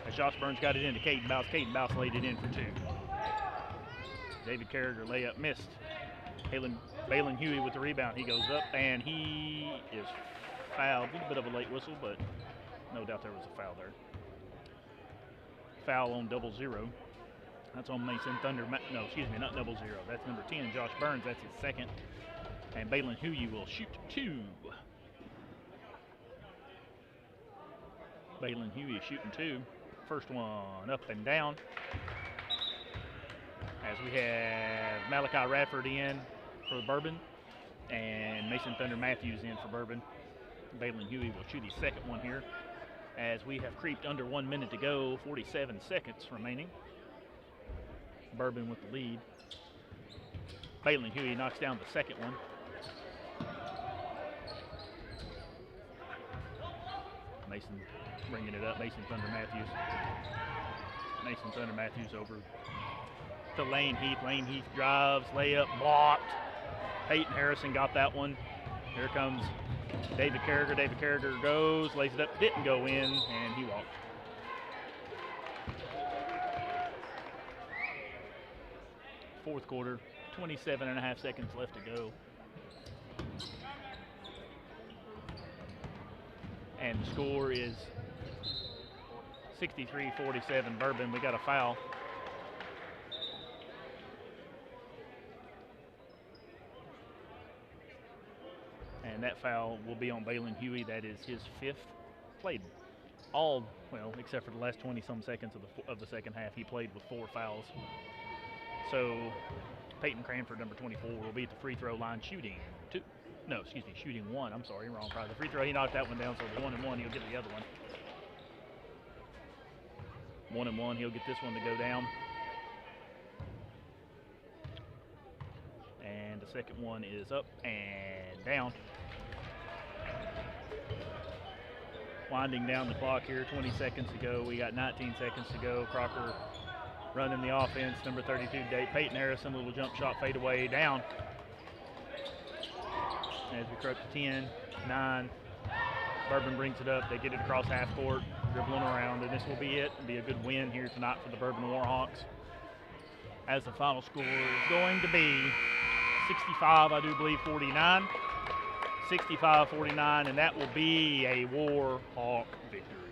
As Josh Burns got it into Caden Bouse. Caden Bouse laid it in for two. David Carragher layup missed. Balin Huey with the rebound. He goes up and he is fouled. A little bit of a late whistle, but no doubt there was a foul there. Foul on 0-0. That's on Mason Thunder. No, excuse me, not 0-0. That's number 10, Josh Burns. That's his second. And Balin Huey will shoot two. Balin Huey shooting two. First one up and down. As we have Malachi Radford in for Bourbon and Mason Thunder Matthews in for Bourbon. Balin Huey will shoot his second one here as we have creeped under 1 minute to go, 47 seconds remaining. Bourbon with the lead. Balin Huey knocks down the second one. Mason bringing it up. Mason Thunder Matthews. Mason Thunder Matthews over to Lane Heath. Lane Heath drives, layup, blocked. Peyton Harrison got that one. Here comes David Carragher. David Carragher goes, lays it up, didn't go in, and he walked. Fourth quarter, 27.5 seconds left to go. And the score is 63-47 Bourbon. We got a foul. And that foul will be on Balin Huey. That is his fifth. Played all, well, except for the last 20-some seconds of the second half, he played with 4 fouls. So Peyton Cranford, number 24, will be at the free throw line shooting two. No, excuse me, shooting one. I'm sorry, wrong. Probably the free throw. He knocked that one down, so the 1 and 1, he'll get the other one. 1 and 1, he'll get this one to go down. And the second one is up and down. Winding down the clock here, 20 seconds to go. We got 19 seconds to go. Crocker running the offense, number 32, Peyton Harrison, little jump shot fade away down. As we approach 10, 9, Bourbon brings it up. They get it across half court, dribbling around, and this will be it. It'll be a good win here tonight for the Bourbon Warhawks. As the final score is going to be 65, I do believe, 49. 65-49, and that will be a Warhawk victory.